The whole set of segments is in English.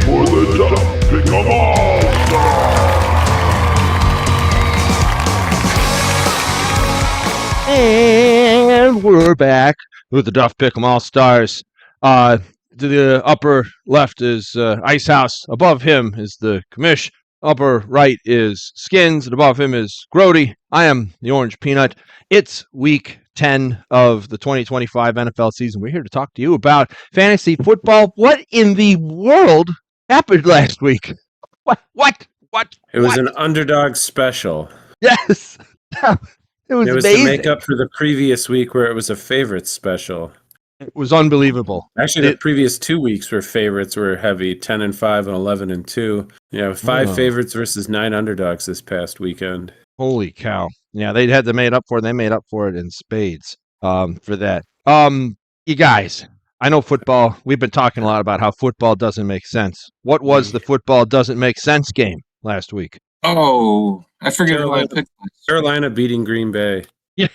for the Duff Pickem AllStars. And we're back with the Duff Pickem AllStars. To the upper left is Icehouse. Above him is the Commish. Upper right is Skinnnns, and above him is Groady. I am the Orange Peanut. It's week 10 of the 2025 NFL season. We're here to talk to you about fantasy football. What in the world happened last week? What? It was an underdog special. Yes. It was amazing. To make up for the previous week where it was a favorites special. It was unbelievable. Actually, the previous 2 weeks where favorites were heavy, 10-5 and 11-2. Yeah, 5 favorites versus 9 underdogs this past weekend. Holy cow. Yeah, they had to make up for it. They made up for it in spades for that. You guys, I know football. We've been talking a lot about how football doesn't make sense. What was the football doesn't make sense game last week? Oh, I forget who I picked. Carolina beating Green Bay. Yeah,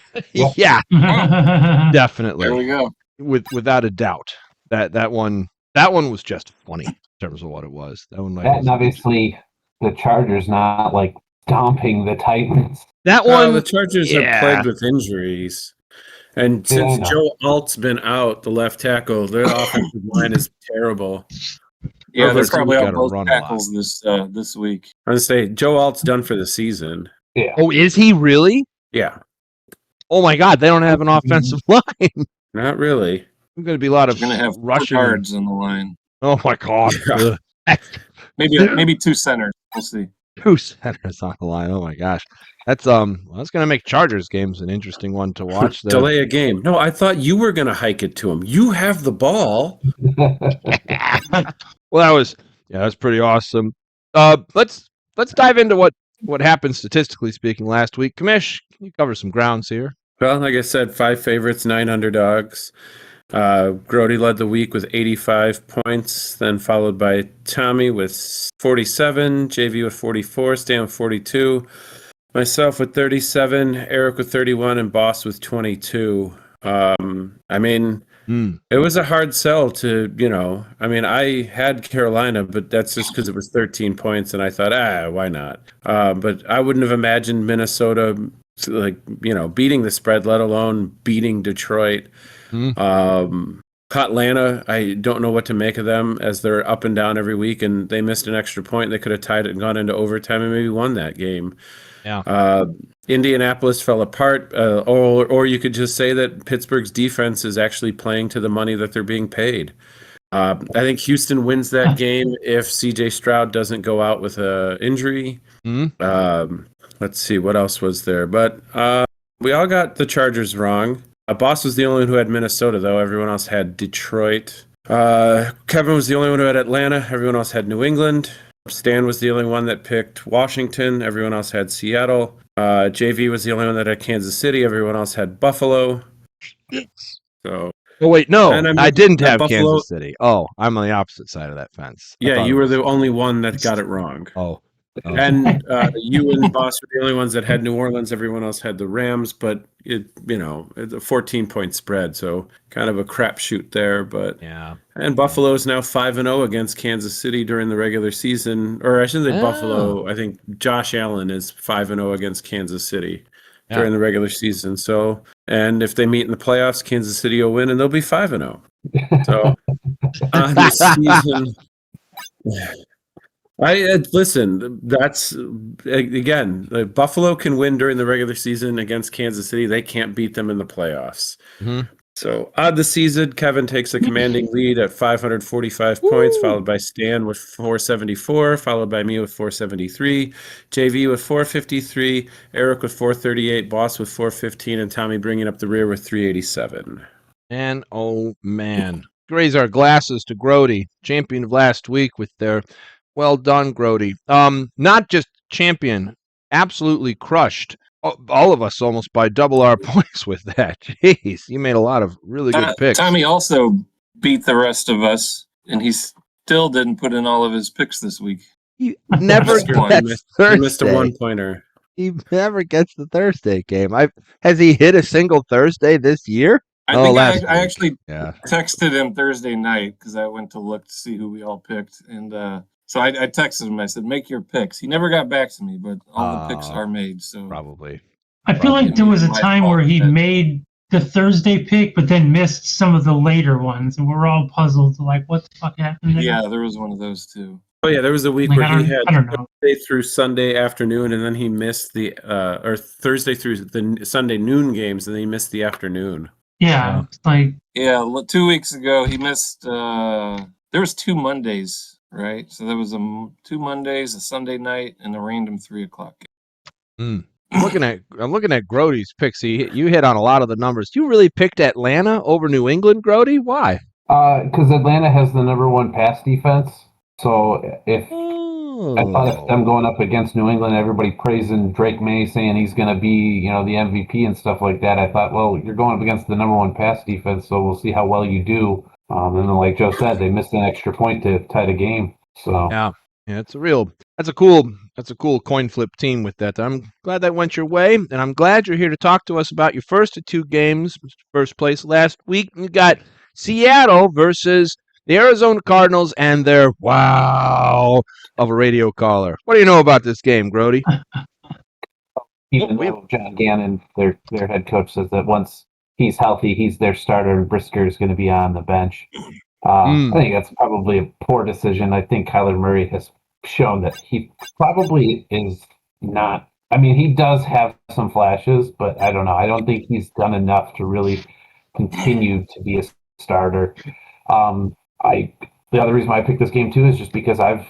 definitely. There we go. Without a doubt, that one was just funny in terms of what it was. And obviously the Chargers not like stomping the Titans. That one, the Chargers are plagued with injuries, and since Joe Alt's been out, the left tackle, their offensive line is terrible. Yeah, they're probably out both tackles this week. I would say Joe Alt's done for the season. Yeah. Oh, is he really? Yeah. Oh my God, they don't have an offensive line. Not really. There's going to be a lot of going to have rushing guards on the line. Oh my God. maybe 2 centers. We'll see. 2 centers on the line. Oh my gosh. That's going to make Chargers games an interesting one to watch. Delay a game. No, I thought you were going to hike it to him. You have the ball. Well, that's pretty awesome. Let's dive into what happened statistically speaking last week. Commish, can you cover some grounds here? Well, like I said, 5 favorites, 9 underdogs. Groady led the week with 85 points, then followed by Tommy with 47, JV with 44, Stan with 42, myself with 37, Eric with 31, and Boss with 22. It was a hard sell to, I had Carolina, but that's just because it was 13 points, and I thought, why not? But I wouldn't have imagined Minnesota, beating the spread, let alone beating Detroit. Atlanta, I don't know what to make of them as they're up and down every week, and they missed an extra point. They could have tied it and gone into overtime and maybe won that game. Yeah. Indianapolis fell apart, or you could just say that Pittsburgh's defense is actually playing to the money that they're being paid. I think Houston wins that game if CJ Stroud doesn't go out with an injury. Let's see, what else was there? But we all got the Chargers wrong. Boss was the only one who had Minnesota, though. Everyone else had Detroit. Kevin was the only one who had Atlanta. Everyone else had New England. Stan was the only one that picked Washington. Everyone else had Seattle. JV was the only one that had Kansas City. Everyone else had Buffalo. So. Oh, wait, no, I didn't have Buffalo. Kansas City. Oh, I'm on the opposite side of that fence. Yeah, you were the only one that got it wrong. Oh. And you and Boss were the only ones that had New Orleans. Everyone else had the Rams, but it's a 14-point spread, so kind of a crapshoot there. But yeah, and Buffalo is now 5-0 against Kansas City during the regular season, or I shouldn't say Buffalo. I think Josh Allen is 5-0 against Kansas City during the regular season. So, and if they meet in the playoffs, Kansas City will win, and they'll be 5-0. So this season. Listen, that's, again, Buffalo can win during the regular season against Kansas City. They can't beat them in the playoffs. So, the season, Kevin takes a commanding lead at 545 points, followed by Stan with 474, followed by me with 473, JV with 453, Eric with 438, Boss with 415, and Tommy bringing up the rear with 387. And, oh, man. Raise our glasses to Groady, champion of last week with their... Well done, Groady. Not just champion, absolutely crushed all of us almost by double our points with that. Jeez, you made a lot of really good picks. Tommy also beat the rest of us, and he still didn't put in all of his picks this week. He never gets Thursday. He missed a 1-pointer. He never gets the Thursday game. Has he hit a single Thursday this year? I Oh, think last I week. actually Yeah. texted him Thursday night because I went to look to see who we all picked, and so I texted him. I said, "Make your picks." He never got back to me, but all the picks are made. So Probably. I feel like there was a time where he made the Thursday pick, but then missed some of the later ones, and we're all puzzled, like, what the fuck happened there? Yeah, there was one of those too. Oh yeah, there was a week Like, where he had I don't know. Thursday through Sunday afternoon, and then he missed the or Thursday through the Sunday noon games, and then he missed the afternoon. Yeah, it's like, Yeah, 2 weeks ago he missed. There was 2 Mondays, right? So there was 2 Mondays, a Sunday night, and a random 3:00 game. I'm looking at Grody's picks. You hit on a lot of the numbers. You really picked Atlanta over New England, Groady? Why? Because Atlanta has the number 1 pass defense. So if I thought if them going up against New England, everybody praising Drake May, saying he's going to be, the MVP and stuff like that. I thought, well, you're going up against the number 1 pass defense, so we'll see how well you do. And then, like Joe said, they missed an extra point to tie the game. So Yeah, that's a cool coin flip team with that. I'm glad that went your way, and I'm glad you're here to talk to us about your first of 2 games. First place last week, you got Seattle versus the Arizona Cardinals and their wow of a radio caller. What do you know about this game, Groady? even though John Gannon, their head coach, says that once he's healthy, he's their starter, and Brisker is going to be on the bench. I think that's probably a poor decision. I think Kyler Murray has shown that he probably is not. I mean, he does have some flashes, but I don't know. I don't think he's done enough to really continue to be a starter. The other reason why I picked this game too is just because I've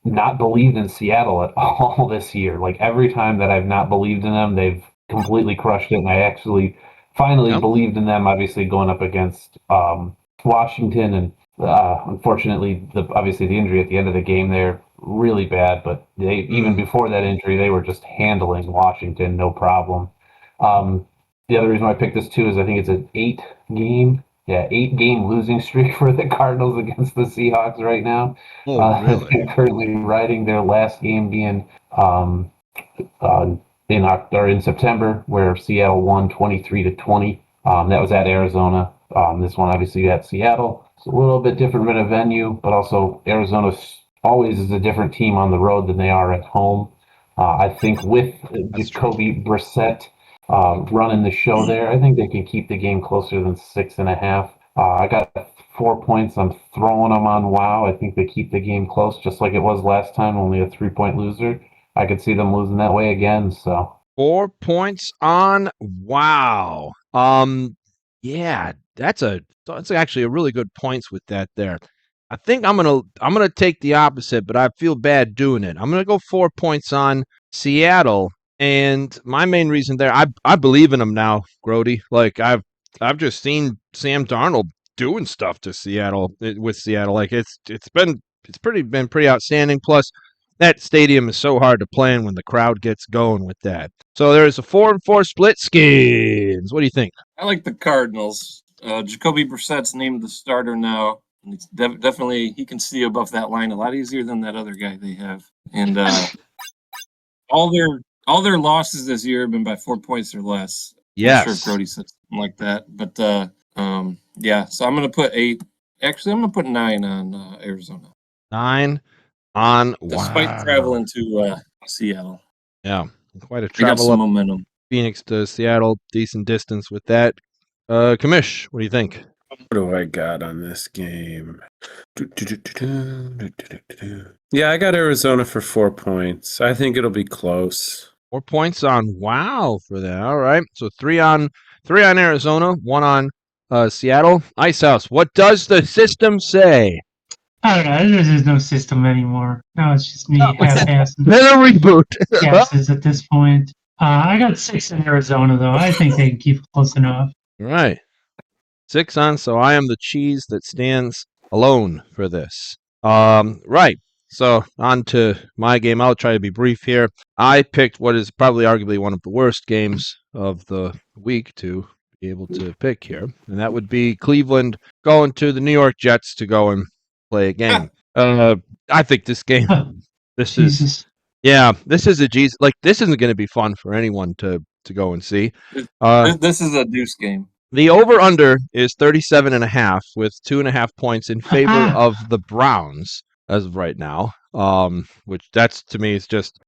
not believed in Seattle at all this year. Like every time that I've not believed in them, they've completely crushed it, and I actually finally believed in them. Obviously, going up against Washington, and unfortunately, obviously the injury at the end of the game there really bad. But they even before that injury, they were just handling Washington no problem. The other reason why I picked this too is I think it's an 8-game losing streak for the Cardinals against the Seahawks right now. Oh, really? They're currently riding their last game being in September, where Seattle won 23-20. That was at Arizona. This one obviously at Seattle. It's a little bit different of a venue, but also Arizona always is a different team on the road than they are at home. I think with Jacoby Brissett running the show there, I think they can keep the game closer than 6.5. I got 4 points. I'm throwing them on WoW. I think they keep the game close, just like it was last time, only a 3-point loser. I could see them losing that way again. So 4 points on WoW. Yeah, that's actually a really good points with that there. I think I'm gonna take the opposite, but I feel bad doing it. I'm gonna go 4 points on Seattle, and my main reason there, I believe in them now, Groady. Like I've just seen Sam Darnold doing stuff to Seattle with Seattle. Like it's been pretty outstanding. Plus, that stadium is so hard to play in when the crowd gets going with that. So there's a 4-4 split. Skinnnns. What do you think? I like the Cardinals. Jacoby Brissett's named the starter now. And it's definitely he can see above that line a lot easier than that other guy they have. And all their losses this year have been by 4 points or less. Yes. I'm sure Groady said something like that. But yeah, so I'm gonna put 8. Actually, I'm gonna put 9 on Arizona. 9 on Despite traveling to Seattle. Yeah, quite a They got travel some up momentum. Phoenix to Seattle, decent distance with that. Commish, what do you think? What do I got on this game? Yeah, I got Arizona for 4 points. I think it'll be close. 4 points on WoW for that. All right, so 3 on Arizona, 1 on Seattle. Icehouse, what does the system say? I don't know. There's no system anymore. Now it's just me half-assing Then a reboot. guesses at this point. I got 6 in Arizona, though. I think they can keep it close enough. Right. 6 on, so I am the cheese that stands alone for this. Right. So on to my game. I'll try to be brief here. I picked what is probably arguably one of the worst games of the week to be able to pick here, and that would be Cleveland going to the New York Jets to go and play a game. I think this game, this is a Jesus. Like this isn't going to be fun for anyone to go and see. This is a deuce game. The over-under is 37.5 with 2.5 points in favor of the Browns as of right now. Which that's to me is just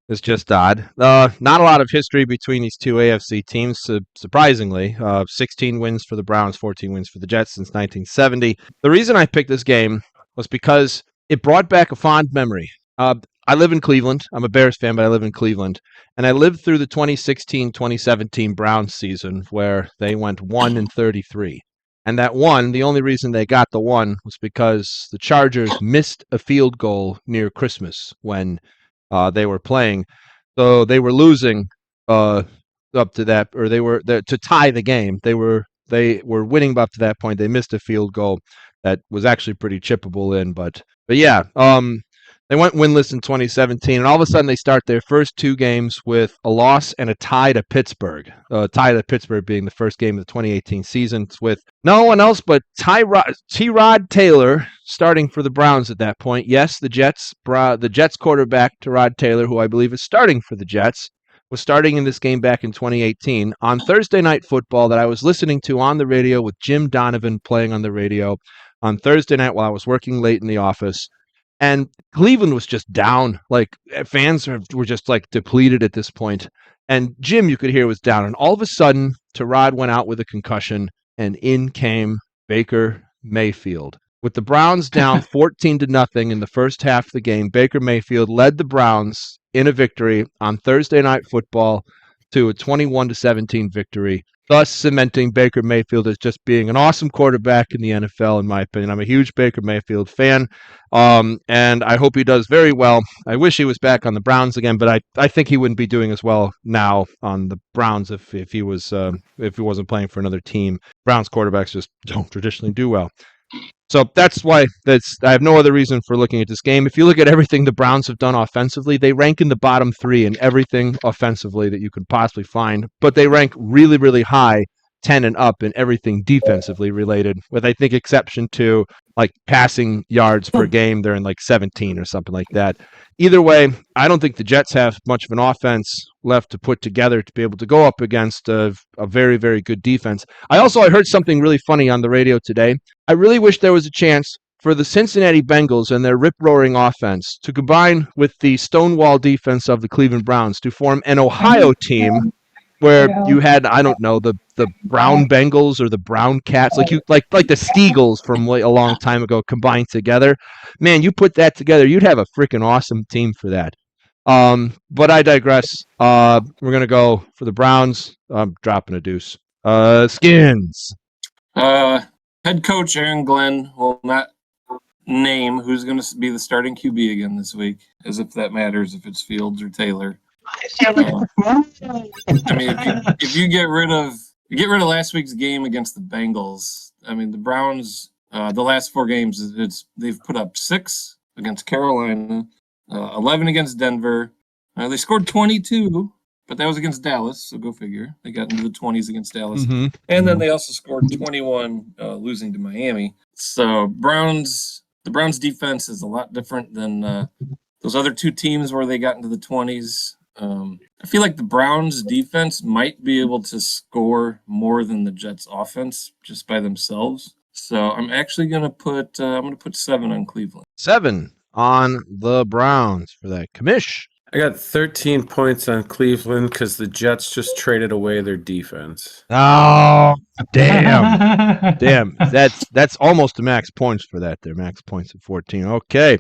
odd. Not a lot of history between these two AFC teams, surprisingly. 16 wins for the Browns, 14 wins for the Jets since 1970. The reason I picked this game was because it brought back a fond memory. I live in Cleveland. I'm a Bears fan, but I live in Cleveland. And I lived through the 2016-2017 Browns season where they went 1-33. And that one, the only reason they got the one was because the Chargers missed a field goal near Christmas when they were playing. So they were losing up to that, or they were to tie the game. They were winning up to that point. They missed a field goal that was actually pretty chippable in, but yeah, they went winless in 2017, and all of a sudden they start their first two games with a loss and a tie to Pittsburgh. Tie to Pittsburgh being the first game of the 2018 season, with no one else but Tyrod Taylor starting for the Browns at that point. Yes, the Jets quarterback Tyrod Taylor, who I believe is starting for the Jets, was starting in this game back in 2018 on Thursday Night Football that I was listening to on the radio with Jim Donovan playing on the radio on Thursday night while I was working late in the office. And Cleveland was just down. Like, fans were just like depleted at this point. And Jim, you could hear, was down. And all of a sudden, Tyrod went out with a concussion, and in came Baker Mayfield. With the Browns down 14-0 in the first half of the game, Baker Mayfield led the Browns in a victory on Thursday Night Football to a 21-17 victory, thus cementing Baker Mayfield as just being an awesome quarterback in the NFL, in my opinion. I'm a huge Baker Mayfield fan, and I hope he does very well. I wish he was back on the Browns again, but I think he wouldn't be doing as well now on the Browns if he wasn't playing for another team. Browns quarterbacks just don't traditionally do well. So that's why I have no other reason for looking at this game. If you look at everything the Browns have done offensively, they rank in the bottom 3 in everything offensively that you could possibly find, but they rank really, really high, 10 and up in everything defensively related, with I think exception to like passing yards per game. They're in like 17 or something like that. Either way, I don't think the Jets have much of an offense left to put together to be able to go up against a very, very good defense. I heard something really funny on the radio today. I really wish there was a chance for the Cincinnati Bengals and their rip-roaring offense to combine with the stonewall defense of the Cleveland Browns to form an Ohio team where you had, I don't know, the Brown Bengals or the Brown Cats, like the Steagles from a long time ago combined together. Man, you put that together, you'd have a freaking awesome team for that. But I digress. We're gonna go for the Browns. I'm dropping a deuce. Skinnnns. Head coach Aaron Glenn will not name who's going to be the starting QB again this week, as if that matters if it's Fields or Taylor. I mean, if you get rid of last week's game against the Bengals, I mean the Browns, the last 4 games, they've put up 6 against Carolina, 11 against Denver. They scored 22, but that was against Dallas, so go figure. They got into the 20s against Dallas, and then they also scored 21, losing to Miami. So the Browns defense is a lot different than those other 2 teams where they got into the 20s. I feel like the Browns defense might be able to score more than the Jets offense just by themselves. So I'm actually going to put 7 on Cleveland. 7 on the Browns for that. Commish. I got 13 points on Cleveland because the Jets just traded away their defense. Oh, damn. Damn. That's almost the max points for that. Their max points at 14. Okay.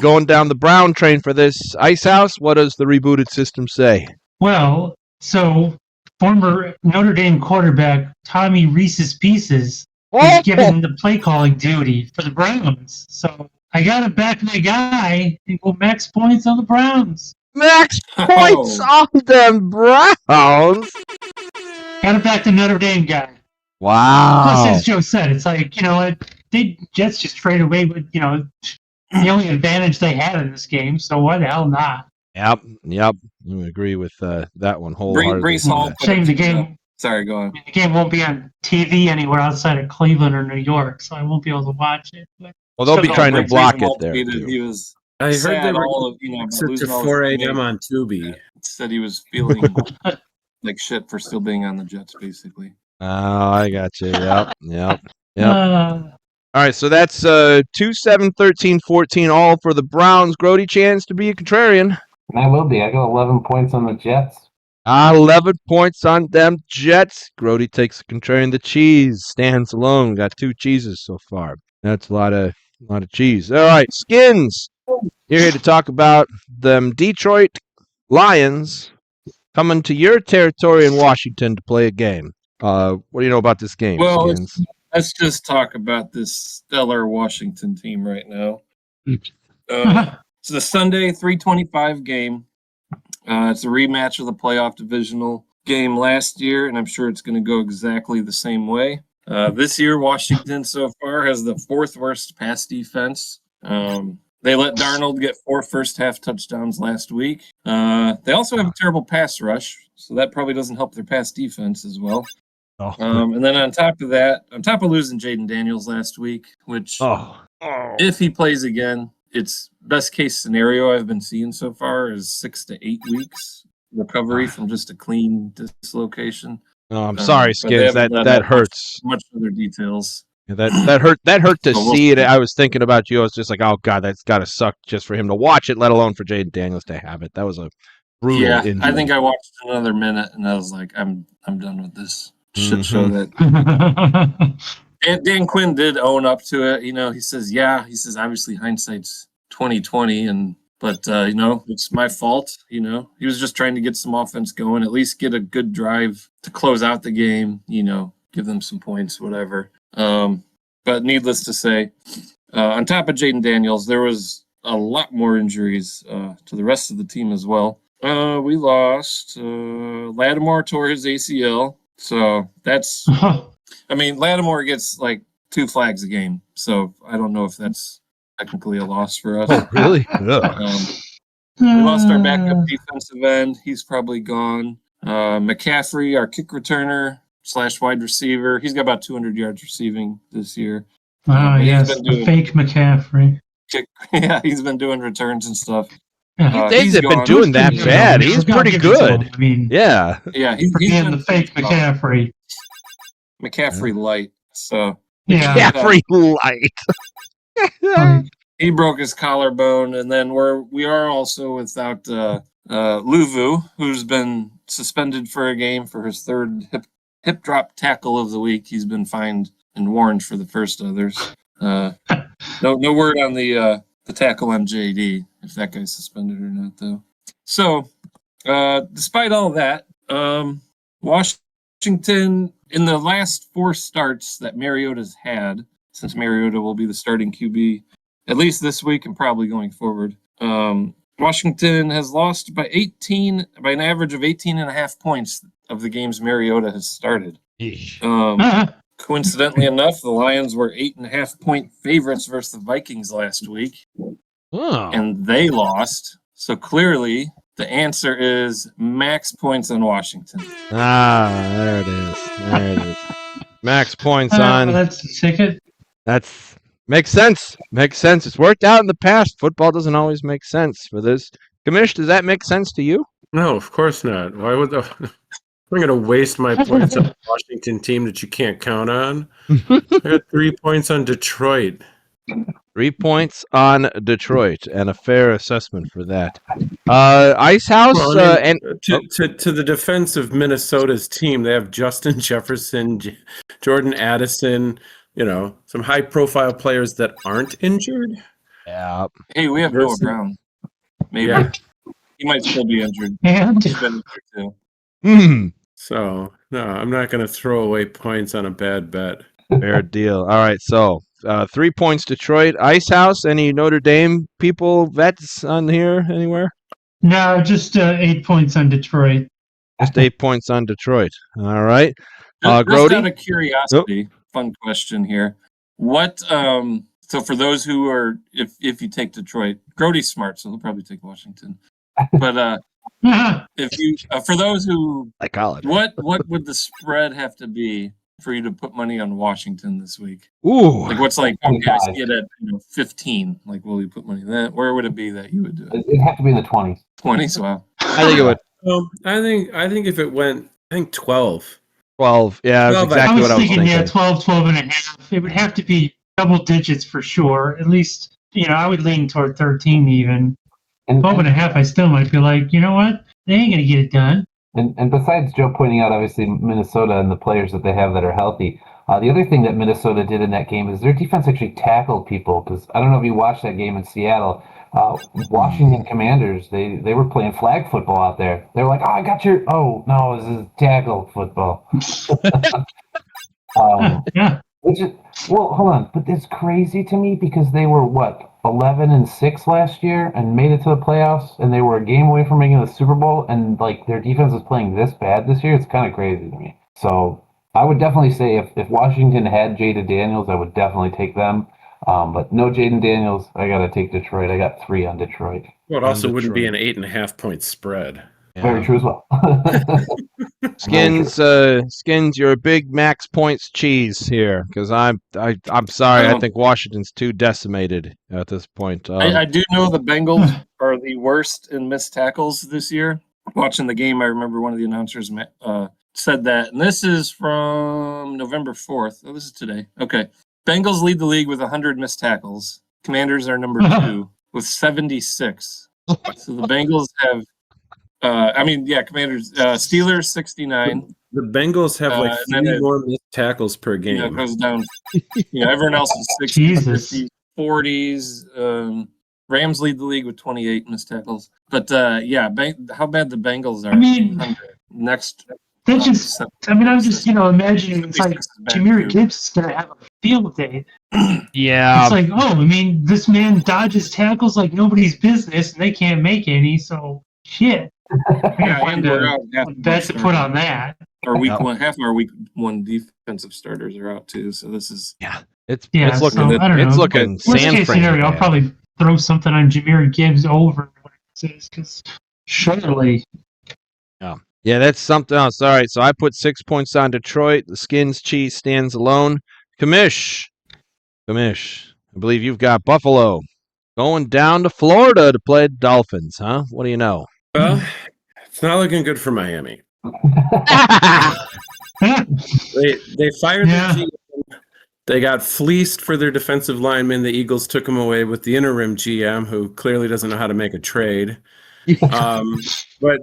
Going down the Brown train for this. Icehouse, what does the rebooted system say? Well, so former Notre Dame quarterback Tommy Reese's Pieces was given the play calling duty for the Browns. So I got to back my guy and go max points on the Browns. Max points on them Browns. Got to back the Notre Dame guy. Wow. Plus, as Joe said, it's like, they Jets just traded away with, the only advantage they had in this game. So why the hell not? Yep. I agree with that one wholeheartedly. Shame the game. Sorry, go on. The game won't be on TV anywhere outside of Cleveland or New York, so I won't be able to watch it. But well, they'll be trying to block it there. I heard they were set to 4 a.m. on Tubi. Said he was feeling like shit for still being on the Jets, basically. Oh, I got you. Yep. Uh, All right, so that's 2, 7, 13, 14, all for the Browns. Groady chance to be a contrarian. And I will be. I got 11 points on the Jets. 11 points on them Jets. Groady takes a contrarian. The cheese stands alone. Got 2 cheeses so far. That's a lot of cheese. All right, Skinnnns. You're here to talk about them Detroit Lions coming to your territory in Washington to play a game. What do you know about this game, Well, Skinnnns? let's just talk about this stellar Washington team right now. It's the Sunday 3:25 game. It's a rematch of the playoff divisional game last year, and I'm sure it's going to go exactly the same way. This year, Washington so far has the 4th worst pass defense. They let Darnold get 4 first-half touchdowns last week. They also have a terrible pass rush, so that probably doesn't help their pass defense as well. And then on top of that, on top of losing Jaden Daniels last week, which if he plays again, it's best case scenario I've been seeing so far is 6 to 8 weeks recovery from just a clean dislocation. Oh, I'm sorry, Skins. That hurts. Much other details. Yeah, that hurt to So we'll see it. see. I was thinking about you. I was just like, oh god, that's got to suck just for him to watch it, let alone for Jaden Daniels to have it. That was a brutal injury. I think I watched another minute and I was like, I'm done with this shit show. That Dan Quinn did own up to it. You know, he says obviously hindsight's 20/20, but it's my fault. You know, he was just trying to get some offense going, at least get a good drive to close out the game. You know, give them some points, whatever. But needless to say, on top of Jaden Daniels, there was a lot more injuries to the rest of the team as well. We lost. Lattimore tore his ACL, so that's. I mean, Lattimore gets like 2 flags a game, so I don't know if that's technically a loss for us. Oh, really? We lost our backup defensive end. He's probably gone. McCaffrey, our kick returner / wide receiver, he's got about 200 yards receiving this year. Oh, yes, the fake McCaffrey. He's been doing returns and stuff. He's been doing that bad. He's pretty good. I mean, he's been the fake McCaffrey. McCaffrey light. So McCaffrey light. He broke his collarbone, and then we are also without Luvu, who's been suspended for a game for his 3rd hip drop tackle of the week. He's been fined and warned for the first others. No word on the tackle on JD, if that guy's suspended or not, though. So, despite all that, Washington, in the last 4 starts that Mariota's had, since Mariota will be the starting QB, at least this week and probably going forward, Washington has lost by an average of 18.5 points of the games Mariota has started. Coincidentally enough, the Lions were 8.5-point favorites versus the Vikings last week, and they lost. So clearly, the answer is max points on Washington. There it is. Max points on. That's the ticket. That's makes sense. It's worked out in the past. Football doesn't always make sense for this. Commish, does that make sense to you? No, of course not. Why would I'm going to waste my points on a Washington team that you can't count on? I got 3 points on Detroit. 3 points on Detroit, and a fair assessment for that. Icehouse, to the defense of Minnesota's team, they have Justin Jefferson, Jordan Addison, some high-profile players that aren't injured. Yeah. Hey, we have Noah Brown. Maybe he might still be injured. And He's been injured too. So no, I'm not going to throw away points on a bad bet. Fair deal. All right, so 3 points Detroit. Icehouse, any Notre Dame vets on here anywhere? No, just 8 points on Detroit. Just 8 points on Detroit. All right. Just Groady? out of curiosity, fun question here. What? So for those who are, if you take Detroit, Grody's smart, so he'll probably take Washington. But if you, for those who, psychology, what would the spread have to be for you to put money on Washington this week? Ooh, like what's like? Okay, I see it at 15. Like, will you put money on that? Where would it be that you would do it? It'd have to be in the 20s. 20s. Wow. I think it would. I think if it went, 12. 12. Yeah, that's 12, I exactly I was what I was thinking, thinking. yeah, 12, 12 and a half. It would have to be double digits for sure. At least, I would lean toward 13 even. And, 12 and a half, I still might be like, you know what? They ain't going to get it done. and besides Joe pointing out, obviously, Minnesota and the players that they have that are healthy, the other thing that Minnesota did in that game is their defense actually tackled people. Because I don't know if you watched that game in Seattle. Washington Commanders, they were playing flag football out there. They were like, "Oh, I got your." Oh no, this is tackle football. Yeah. Which is, well, hold on, but it's crazy to me because they were what 11-6 last year and made it to the playoffs, and they were a game away from making the Super Bowl, and like their defense is playing this bad this year. It's kind of crazy to me. So I would definitely say if Washington had Jaden Daniels, I would definitely take them. But no Jaden Daniels, I got to take Detroit. I got 3 on Detroit. Well, it also wouldn't be Detroit. an 8.5 point spread. Very true as well. Skinns, you're a big max points cheese here because I'm sorry. I think Washington's too decimated at this point. I do know the Bengals are the worst in missed tackles this year. Watching the game, I remember one of the announcers said that, and this is from November 4th. Oh, this is today. Okay. Bengals lead the league with 100 missed tackles. Commanders are number 2 with 76. So the Bengals have, Commanders, Steelers 69. The Bengals have like 3 more missed tackles per game. It goes down. Everyone else is 60s, Jesus. 50s, 40s. Rams lead the league with 28 missed tackles. But how bad the Bengals are. I mean, next. That's just, I'm just, imagining it's like Jahmyr Gibbs is going to have a field day. Yeah. It's like, this man dodges tackles like nobody's business, and they can't make any, so shit. And we're out. Bet to put on that. Our week one, half of our week one defensive starters are out too, so this is it's looking I don't know. it's looking Worst case scenario, I'll probably throw something on Jahmyr Gibbs over what it says, because surely. Yeah, that's something else. All right, so I put 6 points on Detroit. The Skinns cheese stands alone. Commish, I believe you've got Buffalo going down to Florida to play Dolphins, huh? What do you know? Well, it's not looking good for Miami. They fired their GM. They got fleeced for their defensive lineman. The Eagles took him away with the interim GM, who clearly doesn't know how to make a trade. But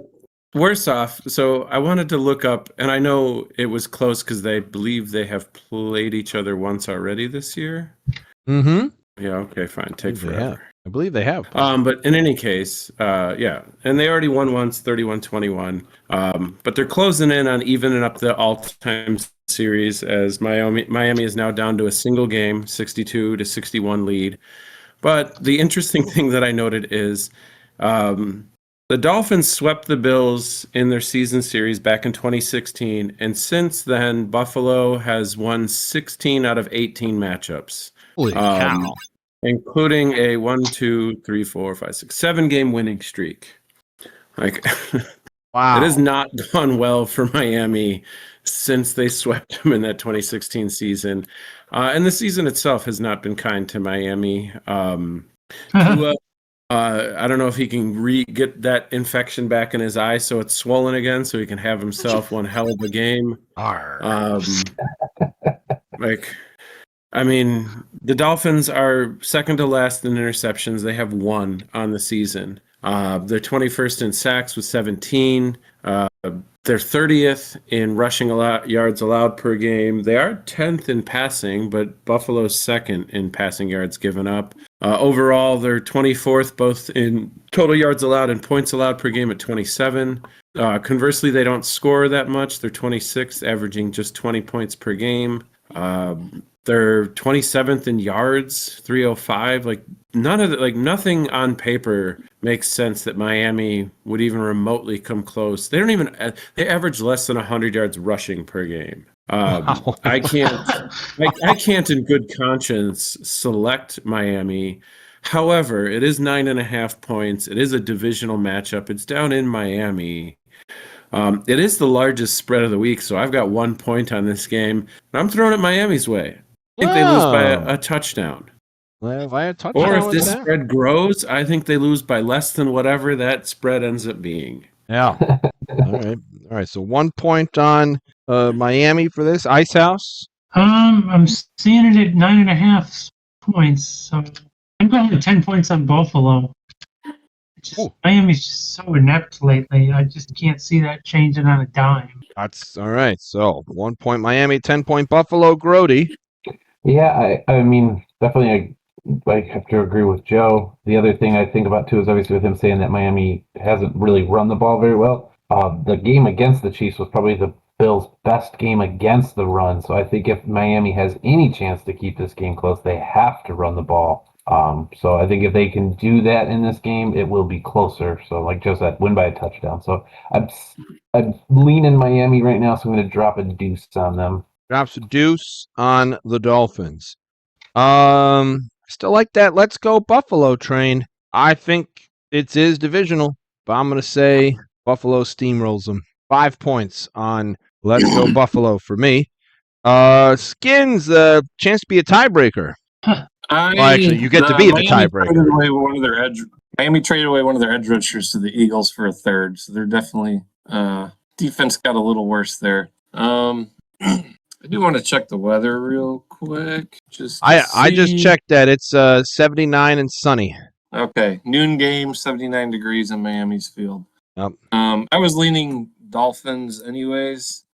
worse off, so I wanted to look up, and I know it was close because they believe they have played each other once already this year. Mm-hmm. Yeah, okay, fine. Take forever. I believe they have. But in any case, and they already won once, 31-21. But they're closing in on evening up the all-time series as Miami is now down to a single game, 62-61 lead. But the interesting thing that I noted is the Dolphins swept the Bills in their season series back in 2016, and since then, Buffalo has won 16 out of 18 matchups. Holy cow. Including a 7-game winning streak. Like, wow. It has not gone well for Miami since they swept them in that 2016 season. And the season itself has not been kind to Miami. Tua, I don't know if he can get that infection back in his eye so it's swollen again so he can have himself one hell of a game. The Dolphins are second to last in interceptions. They have 1 on the season. They're 21st in sacks with 17. They're 30th in rushing yards allowed per game. They are 10th in passing, but Buffalo's second in passing yards given up. Overall, they're 24th both in total yards allowed and points allowed per game at 27. Conversely, they don't score that much. They're 26th, averaging just 20 points per game. They're 27th in yards, 305. Nothing on paper makes sense that Miami would even remotely come close. They average less than 100 yards rushing per game. I can't in good conscience select Miami. However, it is 9.5 points. It is a divisional matchup. It's down in Miami. It is the largest spread of the week, so I've got 1 point on this game. And I'm throwing it Miami's way. I think they lose by a touchdown. Well, or if this spread grows, I think they lose by less than whatever that spread ends up being. Yeah. All right. So 1 point on Miami for this Icehouse? I'm seeing it at 9.5 points. So I'm going with 10 points on Buffalo. Miami's just so inept lately. I just can't see that changing on a dime. That's all right. So 1 point Miami, 10-point Buffalo. Groady. Yeah, I mean, definitely I have to agree with Joe. The other thing I think about too is obviously with him saying that Miami hasn't really run the ball very well. The game against the Chiefs was probably the Bills' best game against the run. So I think if Miami has any chance to keep this game close, they have to run the ball. So I think if they can do that in this game, it will be closer. So like Joe said, win by a touchdown. So I'm leaning Miami right now, so I'm going to drop a deuce on them. Drops a deuce on the Dolphins. Still like that. Let's go Buffalo train. I think it is divisional, but I'm going to say Buffalo steamrolls them. 5 points on Let's Go Buffalo for me. Skinnnns, chance to be a tiebreaker. Well, actually, you get to be the tiebreaker. Miami traded away one of their edge rushers to the Eagles for a third, so they're definitely defense got a little worse there. I do want to check the weather real quick. I just checked that. It's 79 and sunny. Okay, noon game, 79 degrees in Miami's field. Yep. I was leaning Dolphins anyways.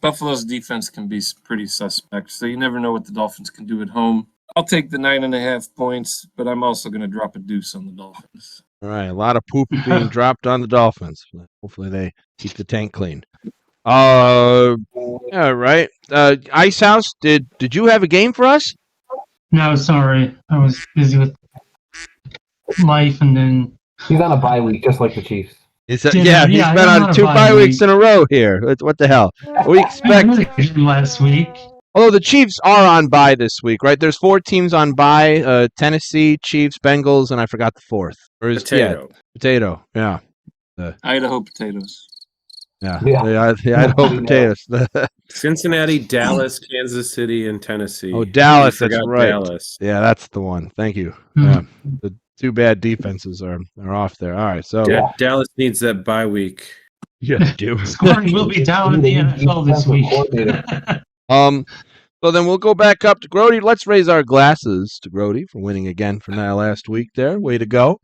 Buffalo's defense can be pretty suspect, so you never know what the Dolphins can do at home. I'll take the 9.5 points, but I'm also going to drop a deuce on the Dolphins. All right, a lot of poop being dropped on the Dolphins. Hopefully they keep the tank clean. All right. Icehouse, did you have a game for us? No, sorry. I was busy with life, and then he's on a bye week, just like the Chiefs. He's been on 2 bye weeks in a row here. What the hell? We expect last week. Although the Chiefs are on bye this week, right? There's 4 teams on bye: Tennessee, Chiefs, Bengals, and I forgot the fourth. Potato. Yeah. Idaho potatoes. Yeah. The Idaho potatoes. Cincinnati, Dallas, Kansas City, and Tennessee. Oh, Dallas. That's right. Dallas. Yeah, that's the one. Thank you. Hmm. Yeah. The 2 bad defenses are off there. All right. So Dallas needs that bye week. Yeah, they do. Scoring will be down in the NFL this week. So then we'll go back up to Groady. Let's raise our glasses to Groady for winning again for that last week there. Way to go.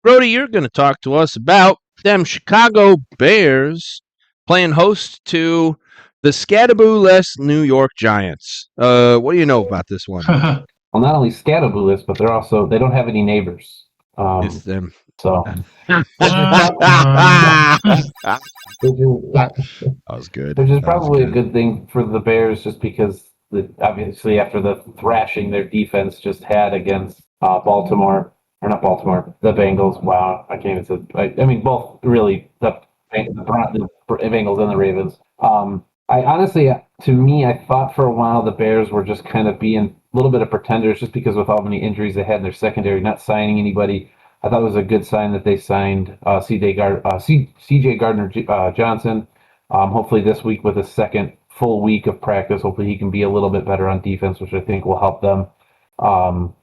Groady, you're going to talk to us about them Chicago Bears playing host to the Scattaboo-less New York Giants. What do you know about this one? Well, not only Scattaboo-less, but they don't have any neighbors. It's them. So that was good. Which is probably a good thing for the Bears, just because obviously after the thrashing their defense just had against the Bengals. Wow, I can't even say. I mean, both really the Bengals and the Ravens. I honestly, to me, I thought for a while the Bears were just kind of being a little bit of pretenders, just because with all many injuries they had in their secondary, not signing anybody. I thought it was a good sign that they signed C.J. Gardner Johnson. Hopefully this week with a second full week of practice, hopefully he can be a little bit better on defense, which I think will help them.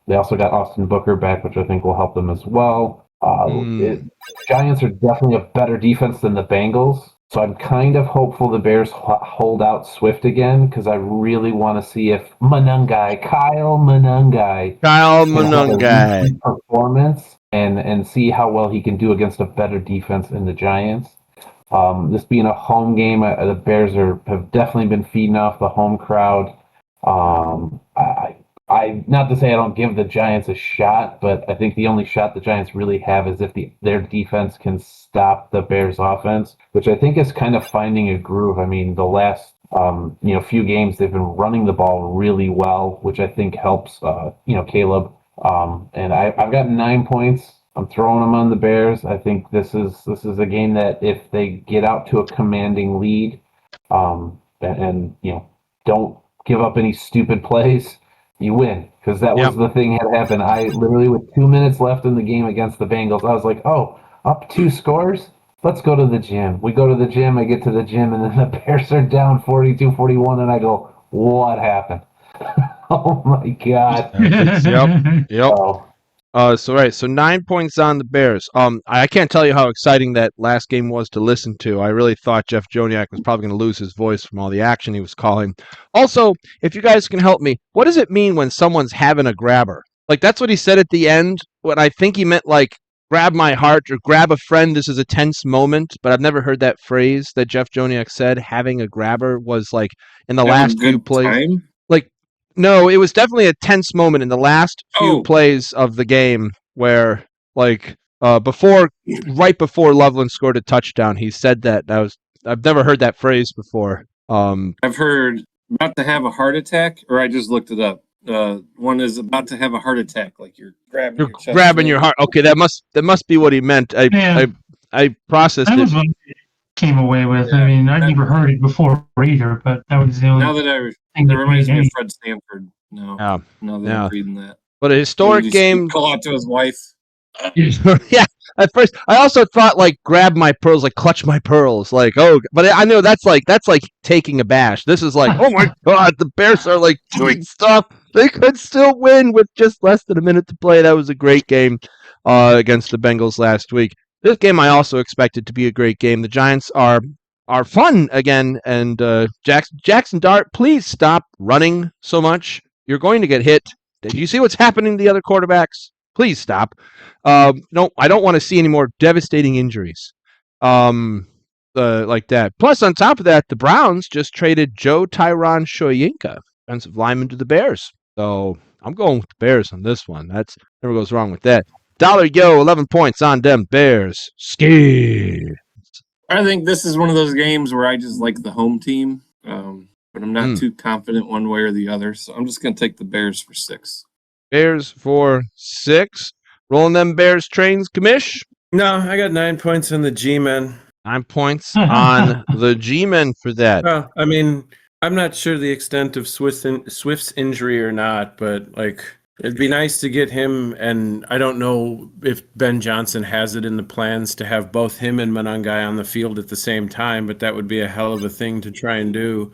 They also got Austin Booker back, which I think will help them as well. Giants are definitely a better defense than the Bengals. So I'm kind of hopeful the Bears hold out Swift again, because I really want to see if Kyle Monangai performance and see how well he can do against a better defense in the Giants. This being a home game, the Bears have definitely been feeding off the home crowd. I not to say I don't give the Giants a shot, but I think the only shot the Giants really have is if their defense can stop the Bears' offense, which I think is kind of finding a groove. I mean, the last few games they've been running the ball really well, which I think helps Caleb. And I've got 9 points. I'm throwing them on the Bears. I think this is a game that if they get out to a commanding lead, and don't give up any stupid plays, you win, because that was the thing that happened. I literally, with 2 minutes left in the game against the Bengals, I was like, oh, up 2 scores? Let's go to the gym. We go to the gym, I get to the gym, and then the Bears are down 42-41, and I go, what happened? Oh, my God. Yep. So, So 9 points on the Bears. I can't tell you how exciting that last game was to listen to. I really thought Jeff Joniak was probably going to lose his voice from all the action he was calling. Also, if you guys can help me, what does it mean when someone's having a grabber? Like, that's what he said at the end. What I think he meant, like, grab my heart or grab a friend. This is a tense moment. But I've never heard that phrase that Jeff Joniak said. Having a grabber was like in the Have a last few good plays. time. Like, no, it was definitely a tense moment in the last few Oh. plays of the game where, like, right before Loveland scored a touchdown, he said that. I've never heard that phrase before. I've heard about to have a heart attack, or I just looked it up. One is about to have a heart attack, like you're grabbing You're your chest. grabbing your heart. Okay, that must be what he meant. Yeah. I processed That it. was what I came away with. I mean, I'd never heard it before either, but that was the only Now that thing that that reminds made me of any. Fred Stanford. No, Yeah, now that yeah. I'm reading that. But a historic He'd game. call out to his wife. Yeah. At first, I also thought like grab my pearls, like clutch my pearls, like but I know that's like taking a bash. This is like, oh my god, the Bears are like doing stuff. They could still win with just less than a minute to play. That was a great game against the Bengals last week. This game I also expected to be a great game. The Giants are fun again, and Jackson Dart, please stop running so much. You're going to get hit. Did you see what's happening to the other quarterbacks? Please stop. No, I don't want to see any more devastating injuries like that. Plus, on top of that, the Browns just traded Joe Tyron Shoyinka, defensive lineman, to the Bears. So I'm going with the Bears on this one. That's never goes wrong with that. Dollar Yo, 11 points on them Bears. Ski. I think this is one of those games where I just like the home team, but I'm not too confident one way or the other. So I'm just going to take the Bears for 6. Bears for 6. Rolling them Bears trains, Commish? No, I got 9 points on the G-Men. 9 points on the G-Men for that. Well, I mean, I'm not sure the extent of Swift's injury or not, but like it'd be nice to get him. And I don't know if Ben Johnson has it in the plans to have both him and Monangai on the field at the same time, but that would be a hell of a thing to try and do.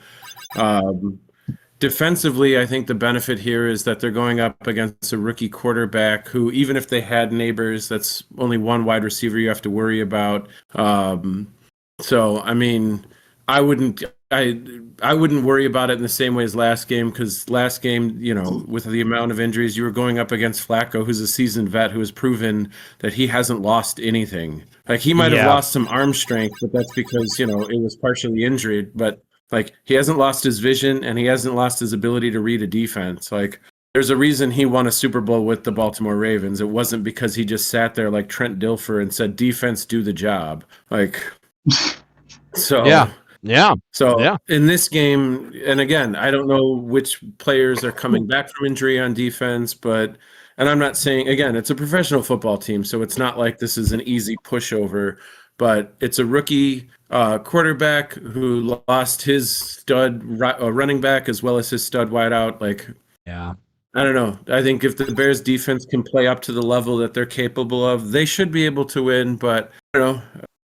Defensively, I think the benefit here is that they're going up against a rookie quarterback who, even if they had Neighbors, that's only one wide receiver you have to worry about. So, I mean, I wouldn't worry about it in the same way as last game, because last game, you know, with the amount of injuries, you were going up against Flacco, who's a seasoned vet who has proven that he hasn't lost anything. Like, he might have lost some arm strength, but that's because, you know, it was partially injured, but like, he hasn't lost his vision and he hasn't lost his ability to read a defense. Like, there's a reason he won a Super Bowl with the Baltimore Ravens. It wasn't because he just sat there like Trent Dilfer and said, defense, do the job. Like, so yeah. So in this game, and again, I don't know which players are coming back from injury on defense, and I'm not saying, again, it's a professional football team, so it's not like this is an easy pushover, but it's a rookie quarterback who lost his stud running back as well as his stud wideout. Like, yeah, I don't know. I think if the Bears defense can play up to the level that they're capable of, they should be able to win. But I don't know.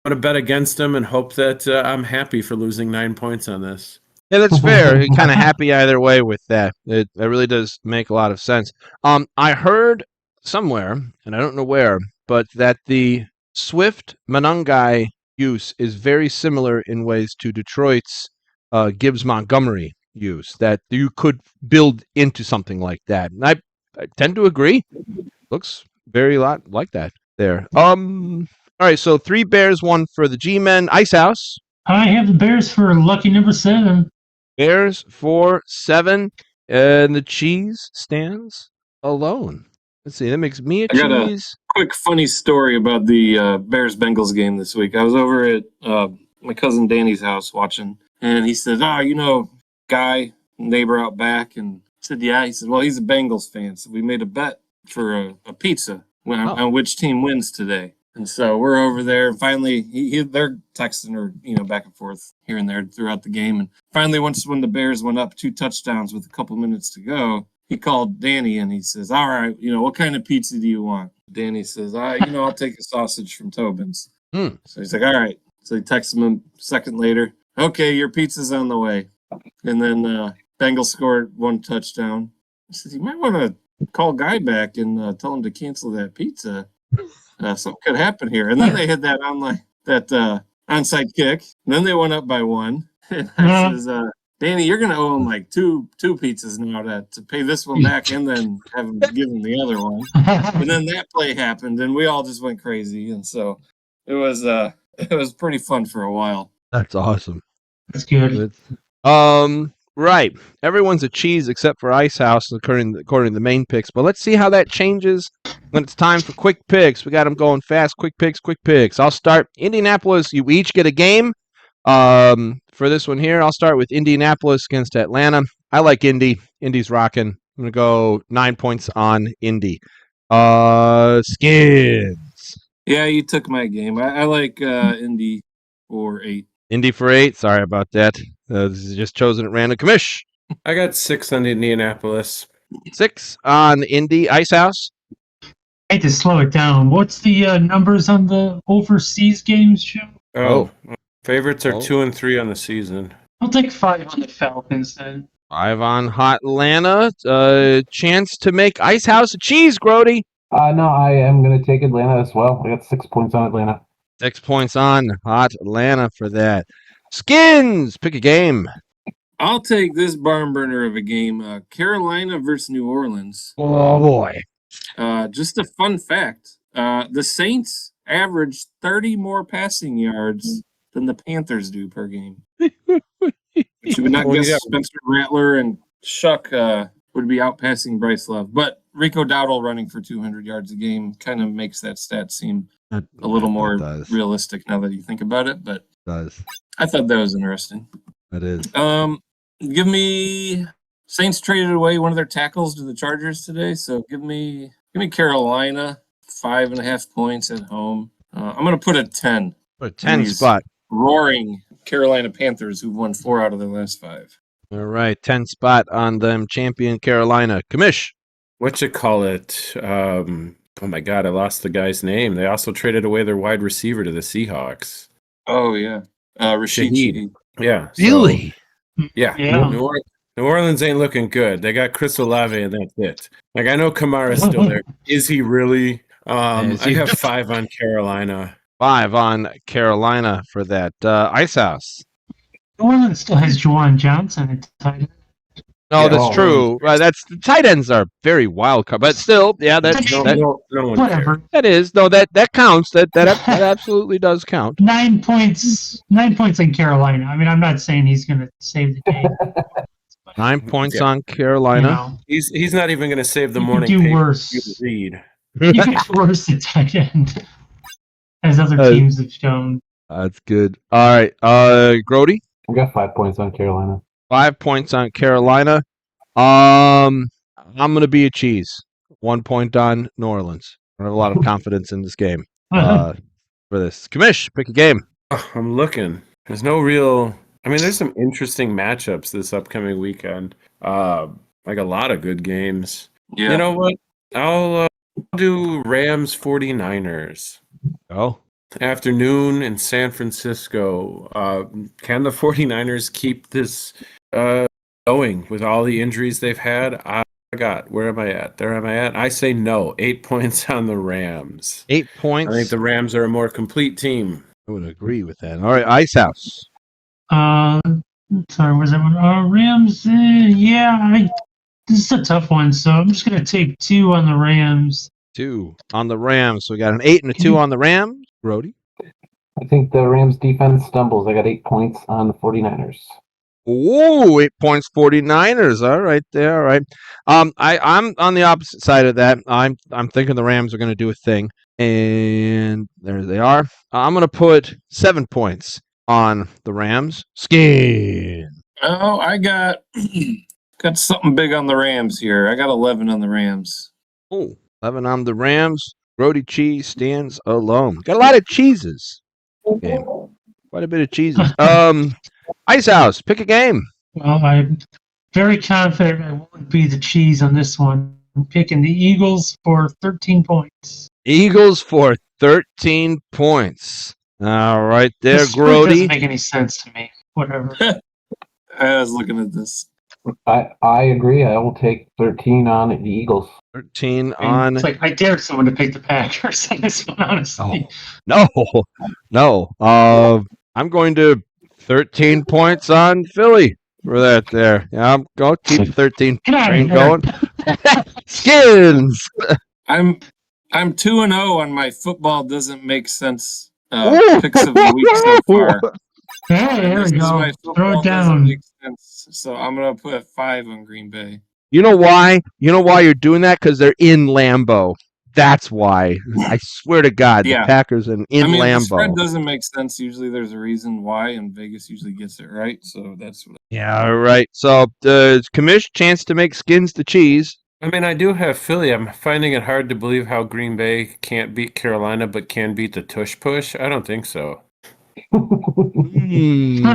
I'm going to bet against them and hope that I'm happy for losing 9 points on this. Yeah, that's fair. Kind of happy either way with that. It really does make a lot of sense. I heard somewhere, and I don't know where, but that the Swift Monangai use is very similar in ways to Detroit's Gibbs Montgomery use, that you could build into something like that. And I tend to agree. Looks very lot like that there. All right, so 3 Bears, 1 for the G-Men. Icehouse. I have the Bears for lucky number 7. Bears for 7, and the cheese stands alone. Let's see, that makes me a cheese. I got a quick funny story about the Bears-Bengals game this week. I was over at my cousin Danny's house watching, and he said, you know, guy, neighbor out back, and I said, yeah. He said, well, he's a Bengals fan, so we made a bet for a pizza on which team wins today. And so we're over there. Finally, they're texting her, you know, back and forth here and there throughout the game. And finally, when the Bears went up 2 touchdowns with a couple minutes to go, he called Danny and he says, all right, you know, what kind of pizza do you want? Danny says, I'll take a sausage from Tobin's. So he's like, all right. So he texts him a second later. Okay, your pizza's on the way. And then Bengals scored 1 touchdown. He says, you might want to call Guy back and tell him to cancel that pizza. Something could happen here. And then they had that onside kick. And then they went up by 1. And I says, Danny, you're going to owe him like two pizzas now to pay this one back and then have him give him the other one. And then that play happened, and we all just went crazy. And so it was pretty fun for a while. That's awesome. That's good. Right. Everyone's a cheese except for Icehouse, according to the main picks. But let's see how that changes when it's time for quick picks. We got them going fast. Quick picks. I'll start. Indianapolis, you each get a game. For this one here, I'll start with Indianapolis against Atlanta. I like Indy. Indy's rocking. I'm going to go 9 points on Indy. Skinnnns. Yeah, you took my game. I like Indy for 8. Indy for 8. Sorry about that. This is just chosen at random. Commish. I got 6 on Indianapolis. 6 on Indy. Icehouse. I hate to slow it down. What's the numbers on the overseas games show? Oh. Favorites are 2 and 3 on the season. I'll take 5 on the Falcons then. 5 on Hot Atlanta. Chance to make Icehouse a cheese, Groady. No, I am going to take Atlanta as well. I got 6 points on Atlanta. 6 points on Hot Atlanta for that. Skinnnns, pick a game. I'll take this barn burner of a game. Carolina versus New Orleans. Oh, boy. Just a fun fact. The Saints average 30 more passing yards than the Panthers do per game. Which you would not guess Spencer Rattler and Shuck would be outpassing Bryce Love. But Rico Dowdle running for 200 yards a game kind of makes that stat seem a little more realistic now that you think about it. But I thought that was interesting. That is. Give me Saints traded away one of their tackles to the Chargers today, so give me Carolina 5.5 points at home. I'm going to put a 10. Put a 10 spot. Roaring Carolina Panthers, who've won 4 out of their last 5. All right, 10 spot on them. Champion Carolina. Commish. Oh my God, I lost the guy's name. They also traded away their wide receiver to the Seahawks. Oh yeah, Rashid. Shaheed. Yeah. Really? Yeah. New Orleans ain't looking good. They got Chris Olave and that's it. Like, I know Kamara's still there. Is he really? I have 5 on Carolina. 5 on Carolina for that. Icehouse. New Orleans still has Juwan Johnson at tight end. No, that's true. Right, that's the tight ends are very wild card, but still, yeah, No one whatever. cares. that is no that counts. That absolutely does count. 9 points. 9 points in Carolina. I mean, I'm not saying he's going to save the day. 9 points on Carolina. He's not even going to save the morning. Do paper. worse. Read. You can do worse at tight end, as other teams have shown. That's good. All right, Groady. I got 5 points on Carolina. 5 points on Carolina. I'm going to be a cheese. 1 point on New Orleans. I have a lot of confidence in this game for this. Commish, pick a game. I'm looking. There's no real... I mean, there's some interesting matchups this upcoming weekend. Like a lot of good games. Yeah. You know what? I'll do Rams 49ers. Oh. Afternoon in San Francisco. Can the 49ers keep this going with all the injuries they've had? Where am I at? There am I at? I say no. 8 points on the Rams. 8 points. I think the Rams are a more complete team. I would agree with that. All right, Icehouse. Sorry, where's that one? Rams. This is a tough one, so I'm just gonna take 2 on the Rams. 2 on the Rams. So we got an 8 and a 2 on the Rams. Groady. I think the Rams defense stumbles. I got 8 points on the 49ers. Oh, 8 points, 49ers. All right, there. All right. I'm on the opposite side of that. I'm thinking the Rams are going to do a thing, and there they are. I'm going to put 7 points on the Rams. Skin. Oh, I got something big on the Rams here. I got 11 on the Rams. Oh, 11 on the Rams. Groady cheese stands alone. Got a lot of cheeses. Game. Quite a bit of cheeses. Icehouse, pick a game. Well, I'm very confident I won't be the cheese on this one. I'm picking the Eagles for 13 points. Eagles for 13 points. All right there, This Groady. doesn't make any sense to me. Whatever. I was looking at this. I agree. I will take 13 on the Eagles. 13 I mean, on. it's like I dared someone to pick the Packers on this one, honestly. No. I'm going to 13 points on Philly for that there. Yeah, I'm going to keep the 13 Get out of train here. going. Skinns. I'm 2-0 on my football doesn't make sense Ooh. picks of the week so far. Hey, there This we is go. my Throw football it doesn't down. make sense. So I'm gonna put 5 on Green Bay. You know why? You know why you're doing that? Because they're in Lambeau. That's why. I swear to God, Yeah. the Packers in I mean, if the spread Lambeau. doesn't make sense, usually there's a reason why, and Vegas usually gets it right. So that's what. Yeah, all right. So, Commish, chance to make Skinns the cheese. I mean, I do have Philly. I'm finding it hard to believe how Green Bay can't beat Carolina, but can beat the tush push. I don't think so. Hmm.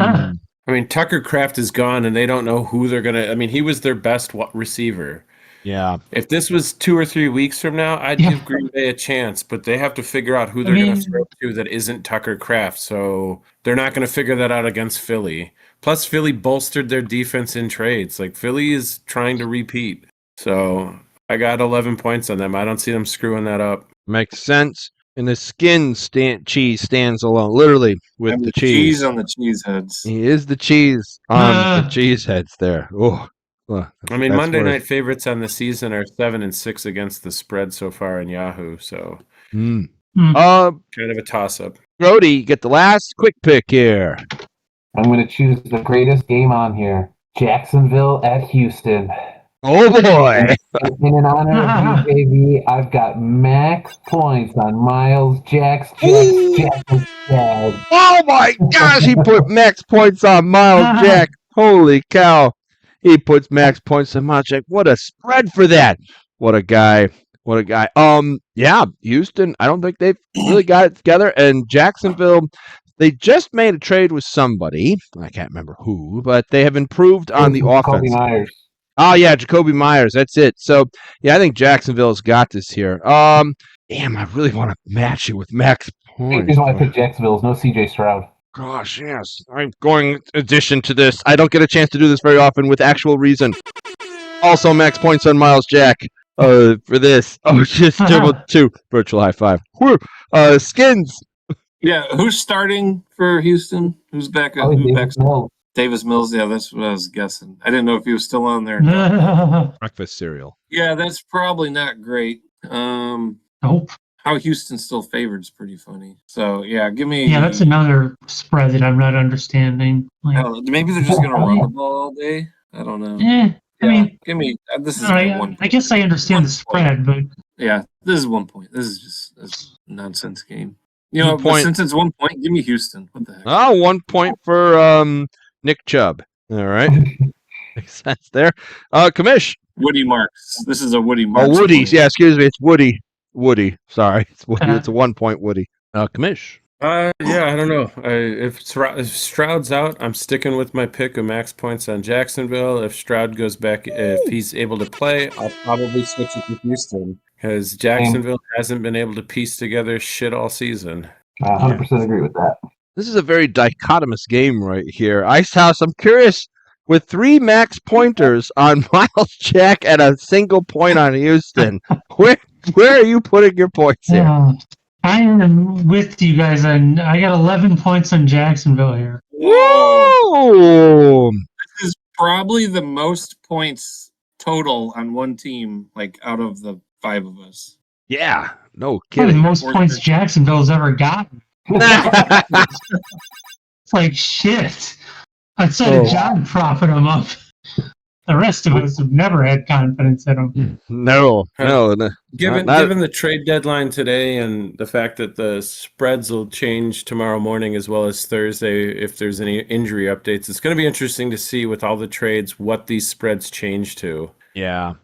I mean, Tucker Kraft is gone, and they don't know who they're gonna. I mean, he was their best receiver. Yeah. If this was 2 or 3 weeks from now, I'd Yeah. give Green Bay a chance, but they have to figure out who they're going to throw to that isn't Tucker Kraft. So they're not going to figure that out against Philly. Plus, Philly bolstered their defense in trades. Like, Philly is trying to repeat. So I got 11 points on them. I don't see them screwing that up. Makes sense. And the cheese stands alone, literally, with And the cheese. on the cheese heads. He is the cheese on the cheese heads there. Oh. I mean, Monday night favorites on the season are 7 and 6 against the spread so far in Yahoo. So kind of a toss-up. Groady, you get the last quick pick here. I'm going to choose the greatest game on here. Jacksonville at Houston. Oh, boy. In honor of UJV, I've got max points on Miles, JAX. Oh, my gosh. He put max points on Miles Jack. Holy cow. He puts max points on Miles Jack. What a spread for that. What a guy. Yeah, Houston, I don't think they've really got it together. And Jacksonville, they just made a trade with somebody. I can't remember who, but they have improved on the offense. Myers. Oh, yeah, Jacoby Myers. That's it. So, yeah, I think Jacksonville's got this here. Damn, I really want to match it with max points. Here's why I picked Jacksonville. No CJ Stroud. Gosh, yes. I'm going addition to this. I don't get a chance to do this very often with actual reason. Also, max points on Miles Jack for this. Oh, just double 2. Virtual high five. Whew. Skinns. Yeah, who's starting for Houston? Who's back? Davis Mills. Yeah, that's what I was guessing. I didn't know if he was still on there. Breakfast cereal. Yeah, that's probably not great. Nope. How Houston's still favored is pretty funny. So, yeah, give me... Yeah, that's another spread that I'm not understanding. I don't know. Maybe they're just going to run the ball all day? I don't know. I mean... Give me... This is I guess I understand the spread, but... Yeah, this is 1 point. This is just a nonsense game. You know, but since it's 1 point, give me Houston. What the heck? Oh, 1 point for Nick Chubb. All right. Makes sense there. Commish. Woody Marks. This is a Woody Marks. Oh, Woody. Yeah, excuse me. It's Woody. Sorry. It's Woody. It's a 1 point Woody. Commish. Yeah, I don't know. If Stroud's out, I'm sticking with my pick of max points on Jacksonville. If Stroud goes back, if he's able to play, I'll probably switch it to Houston because Jacksonville hasn't been able to piece together shit all season. 100% agree with that. This is a very dichotomous game right here. Icehouse, I'm curious, with 3 max pointers on Miles Jack and a single point on Houston, where are you putting your points here? I am with you guys, and I got 11 points on Jacksonville here. Whoa! This is probably the most points total on one team, like out of the 5 of us. Yeah, no Probably kidding. the most points Jacksonville's ever gotten. It's like shit. Outside of John propping them up, the rest of us have never had confidence in them. No. Given the trade deadline today and the fact that the spreads will change tomorrow morning as well as Thursday if there's any injury updates, it's going to be interesting to see with all the trades what these spreads change to. Yeah.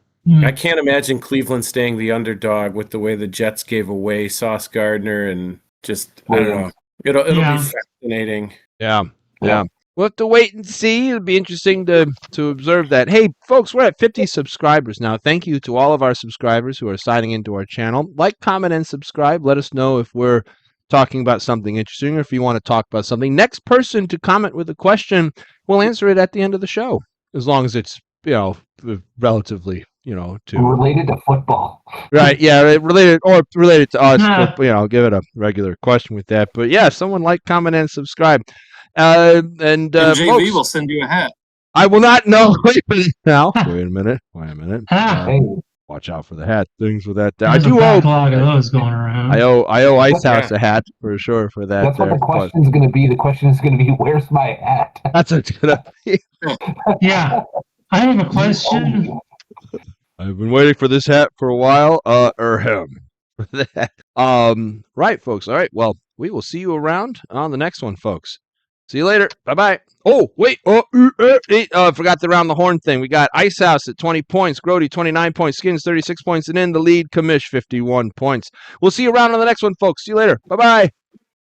I can't imagine Cleveland staying the underdog with the way the Jets gave away Sauce Gardner and just, I don't know. It'll be fascinating. Yeah. We'll have to wait and see. It'll be interesting to observe that. Hey, folks, we're at 50 subscribers now. Thank you to all of our subscribers who are signing into our channel. Like, comment, and subscribe. Let us know if we're talking about something interesting or if you want to talk about something. Next person to comment with a question, we'll answer it at the end of the show, as long as it's, relatively, to related to football. right, yeah, related to us, Nah. but give it a regular question with that. But yeah, someone like, comment, and subscribe. And JV folks, will send you a hat. I will not know. Wait a minute now. Wait a minute. Hey, Watch out for the hat things with that. There's a backlog of those going around. I owe Icehouse a hat for sure for that. that's what the question's going to be. The question is going to be, "Where's my hat?" That's a good idea. Yeah, I have a question. I've been waiting for this hat for a while. Or him. For that. Right, folks. All right. Well, we will see you around on the next one, folks. See you later. Bye-bye. Oh, wait. Forgot the round the horn thing. We got Icehouse at 20 points, Groady 29 points, Skinnnns 36 points, and in the lead, Commish 51 points. We'll see you around on the next one, folks. See you later. Bye-bye.